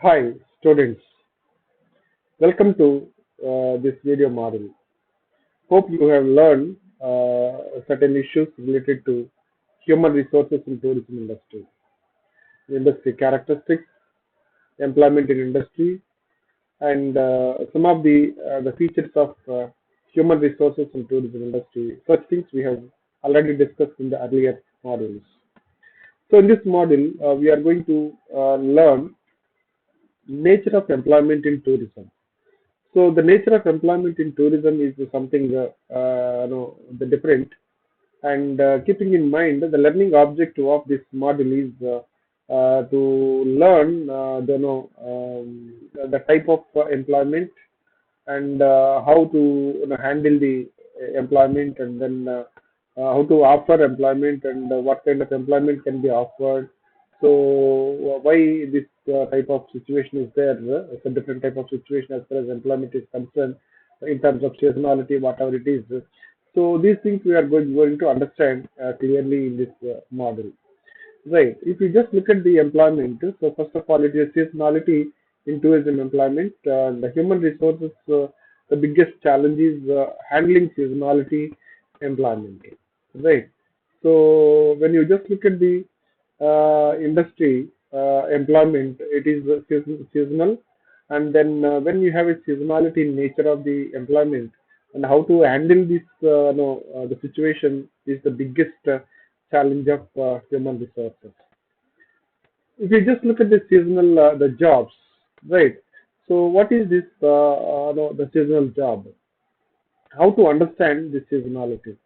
Hi, students. Welcome to this video model. Hope you have learned certain issues related to human resources in tourism industry characteristics, employment in industry, and some of the features of human resources in tourism industry. Such things we have already discussed in the earlier modules. So in this model, we are going to learn nature of employment in tourism. So the nature of employment in tourism is something the different, and keeping in mind the learning objective of this module is to learn the type of employment and how to handle the employment, and then how to offer employment, and what kind of employment can be offered. So why this type of situation is there? It's a different type of situation as far as employment is concerned in terms of seasonality, whatever it is. So these things we are going to understand clearly in this model. Right. If you just look at the employment, so first of all, it is seasonality in tourism employment. The human resources, the biggest challenge is handling seasonality employment. Right. So when you just look at the industry employment, it is seasonal, and then when you have a seasonality in nature of the employment, and how to handle this, the situation is the biggest challenge of human resources. If you just look at the seasonal the jobs, right? So what is this no, the seasonal job? How to understand the seasonality?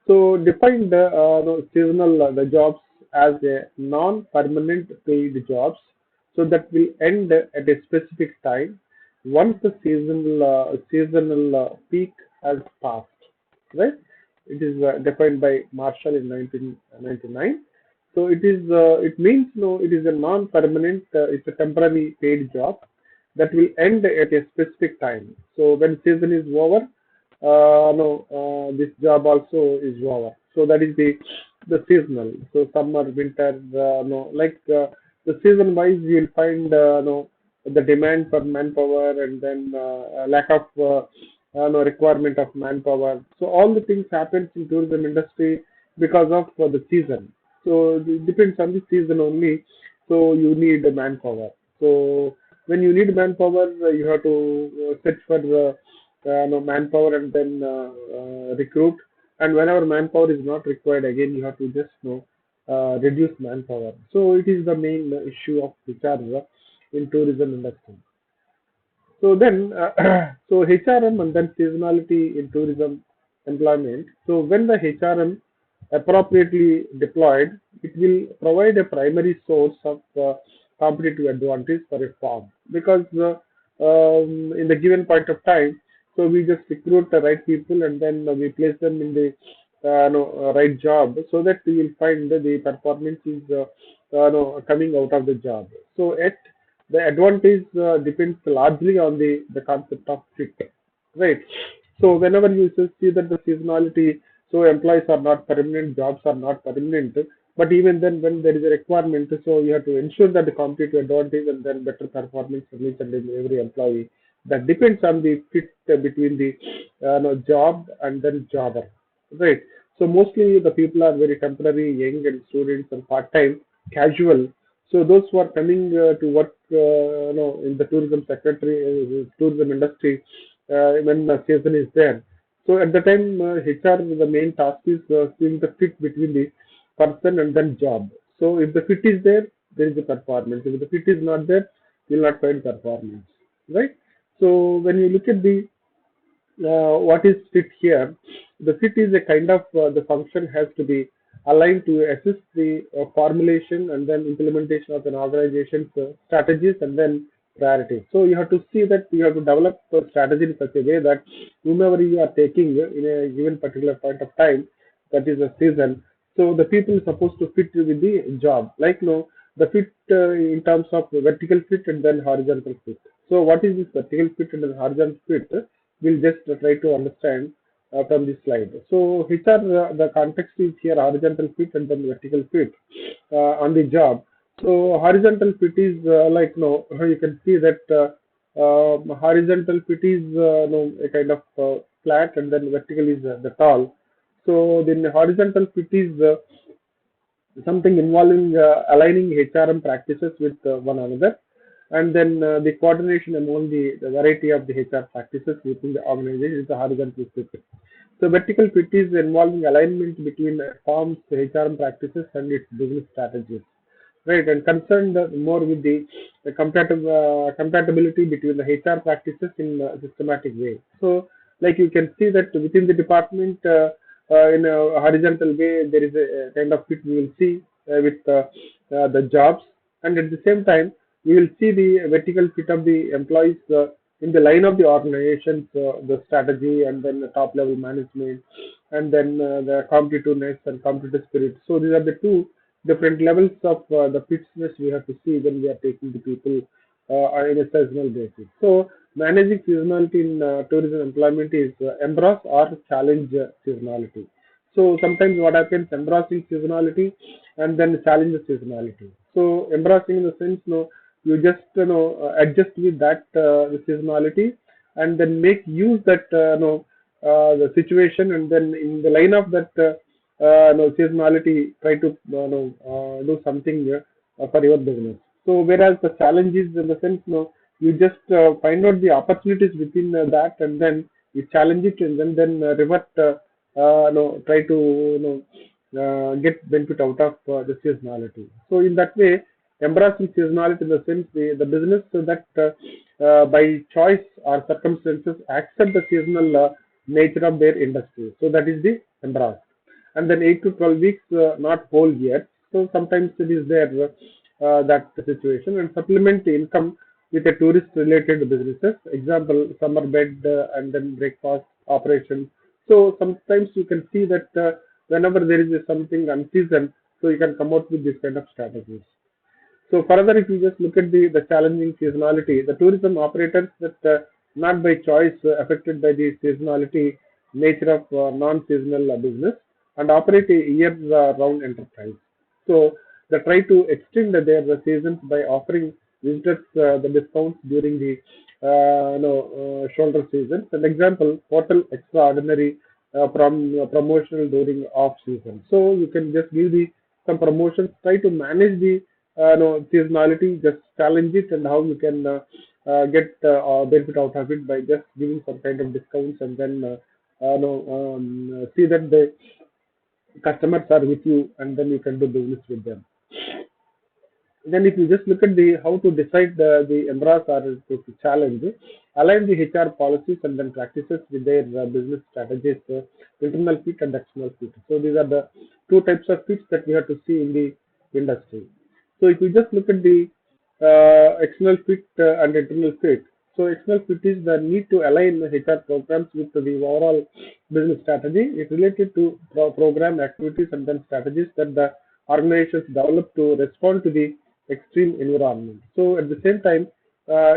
So define the seasonal the jobs as a non-permanent paid jobs, so that will end at a specific time once the seasonal peak has passed, right? It is defined by Marshall in 1999. So it means no, it is a non-permanent, it's a temporary paid job that will end at a specific time. So when season is over, no, this job also is over. So that is the seasonal. So summer, winter, no, like the season wise, you will find no, the demand for manpower, and then lack of no, requirement of manpower. So all the things happens in tourism industry because of the season. So it depends on the season only. So you need manpower. So when you need manpower, you have to search for no, manpower, and then recruit. And whenever manpower is not required, again you have to just reduce manpower. So it is the main issue of HR in tourism industry. So then, so HRM and then seasonality in tourism employment. So when the HRM appropriately deployed, it will provide a primary source of competitive advantage for a firm, because in the given point of time, so we just recruit the right people, and then we place them in the no, right job, so that we will find that the performance is no, coming out of the job. So at the advantage depends largely on the concept of fit, right? So whenever you see that the seasonality, so employees are not permanent, jobs are not permanent, but even then when there is a requirement, so you have to ensure that the competitive advantage and then better performance from each and every employee. That depends on the fit between the no, job and then jobber, right? So mostly the people are very temporary, young and students, and part-time, casual. So those who are coming to work, in the tourism industry, when the season is there. So at the time, HR, the main task is seeing the fit between the person and then job. So if the fit is there, there is a performance. If the fit is not there, you will not find performance, right? So when you look at the what is fit here? The fit is a kind of the function has to be aligned to assist the formulation and then implementation of an organization's strategies and then priorities. So you have to see that you have to develop a strategy in such a way that whomever you are taking in a given particular point of time, that is a season. So the people are supposed to fit with the job. Like no, the fit in terms of vertical fit and then horizontal fit. So what is this vertical fit and then horizontal fit? We'll just try to understand from this slide. So HR, the context is here horizontal fit and then vertical fit on the job. So horizontal fit is like no, you can see that horizontal fit is no, a kind of flat, and then vertical is the tall. So then horizontal fit is something involving aligning HRM practices with one another, and then the coordination among the variety of the HR practices within the organization is the horizontal fit. So vertical fit is involving alignment between a firm's HRM practices and its business strategies, right? And concerned more with the compatibility between the HR practices in a systematic way. So, like you can see that within the department, in a horizontal way, there is a kind of fit we will see with the jobs, and at the same time, we will see the vertical fit of the employees in the line of the organization's the strategy, and then the top level management, and then the competitiveness and competitive spirit. So these are the two different levels of the fitness we have to see when we are taking the people on a seasonal basis. So managing seasonality in tourism employment is embrace or challenge seasonality. So sometimes what happens, embracing seasonality and then challenge the seasonality. So embracing in the sense, no, you just adjust with that the seasonality, and then make use that the situation, and then in the line of that no, seasonality, try to do something for your business. So whereas the challenge is in the sense, no, you just find out the opportunities within that, and then you challenge it, and then revert no, try to get benefit out of the seasonality. So in that way, embracing seasonality in the sense the business so that by choice or circumstances accept the seasonal nature of their industry. So that is the embrace. And then 8 to 12 weeks, not whole year. So sometimes it is there that situation, and supplement the income with a tourist related businesses. Example, summer bed and then breakfast operations. So sometimes you can see that whenever there is something unseasoned, so you can come out with this kind of strategies. So further, if you just look at the challenging seasonality, the tourism operators that not by choice affected by the seasonality nature of non-seasonal business and operate a year-round enterprise. So they try to extend their seasons by offering visitors the discounts during the shoulder seasons. An example, hotel extraordinary promotional during off season. So you can just give the some promotions, try to manage the no, seasonality, just challenge it, and how you can get benefit out of it by just giving some kind of discounts, and then no, see that the customers are with you, and then you can do business with them. Then if you just look at the how to decide the embrace or to challenge, align the HR policies and then practices with their business strategies, internal fit and external fit. So these are the two types of fits that we have to see in the industry. So if you just look at the external fit and internal fit, so external fit is the need to align the HR programs with the overall business strategy. It related to program activities and then strategies that the organizations develop to respond to the extreme environment. So at the same time,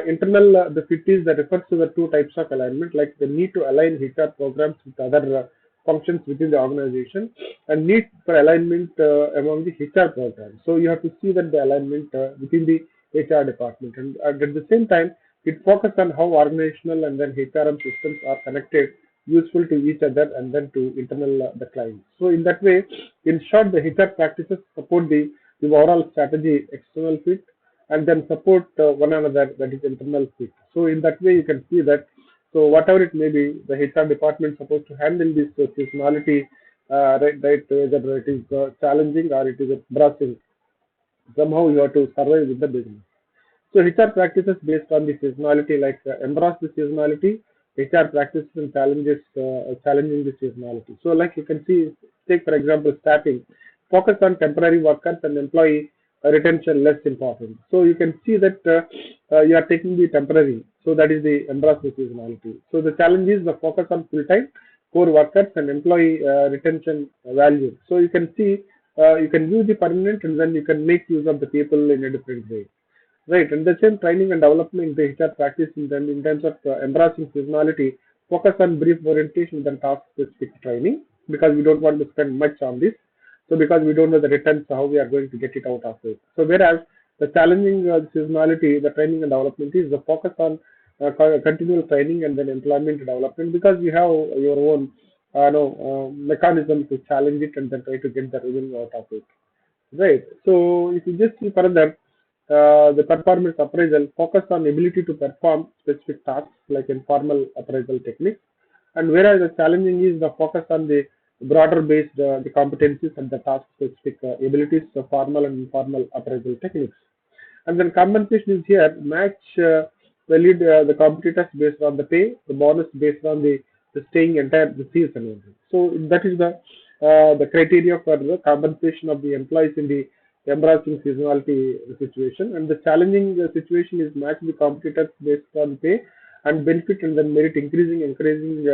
internal the fit is that refers to the two types of alignment, like the need to align HR programs with other functions within the organization, and need for alignment among the HR programs. So you have to see that the alignment within the HR department, and at the same time, it focuses on how organizational and then HRM systems are connected, useful to each other, and then to internal the clients. So in that way, in short, the HR practices support the overall strategy, external fit, and then support one another, that is internal fit. So in that way, you can see that. So whatever it may be, the HR department is supposed to handle this seasonality, right, whether it is challenging or it is embarrassing. Somehow you have to survive with the business. So HR practices based on the seasonality, like embrace the seasonality, HR practices and challenges, challenging the seasonality. So like you can see, take for example staffing, focus on temporary workers and employee retention less important. So you can see that you are taking the temporary, so that is the embrace the seasonality. So the challenge is the focus on full-time core workers and employee retention value. So you can see you can use the permanent, and then you can make use of the people in a different way. Right, and the same training and development the HR practice in terms of embracing seasonality, focus on brief orientation than task specific training, because we don't want to spend much on this. So because we don't know the returns, how we are going to get it out of it. So whereas the challenging seasonality, the training and development is the focus on continual training and then employment development, because you have your own mechanism to challenge it and then try to get the revenue out of it. Right. So if you just see further, the performance appraisal focus on ability to perform specific tasks like informal appraisal techniques, and whereas the challenging is the focus on the broader based the competencies and the task specific abilities, the formal and informal appraisal techniques. And then compensation is here match the competitors based on the pay, the bonus based on the staying entire the season only. So that is the criteria for the compensation of the employees in the embracing seasonality situation. And the challenging situation is match the competitors based on pay and benefit and then merit increasing, encouraging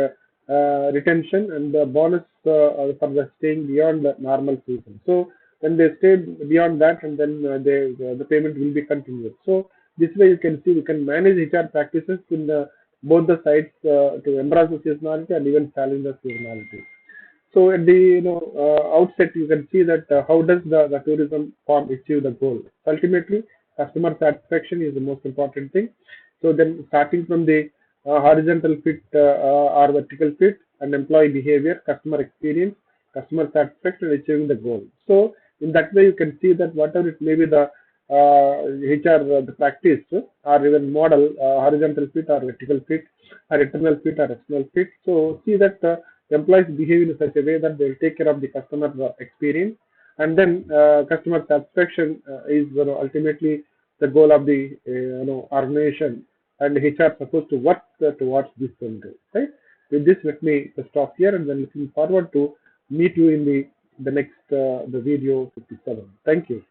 retention and the bonus for the staying beyond the normal season. So when they stay beyond that, and then the payment will be continued. So this way you can see we can manage HR practices in both the sides to embrace the seasonality and even challenge the seasonality. So at the outset, you can see that how does the tourism firm achieve the goal? Ultimately, customer satisfaction is the most important thing. So then, starting from the horizontal fit or vertical fit, and employee behavior, customer experience, customer satisfaction, and achieving the goal. So in that way, you can see that whatever it may be the HR the practice or even model horizontal fit or vertical fit or internal fit or external fit. So see that employees behave in such a way that they will take care of the customer experience, and then customer satisfaction is ultimately the goal of the organization, and HR supposed to work towards this end, right? With this, let me stop here, and then looking forward to meet you in the next the video 57. Thank you.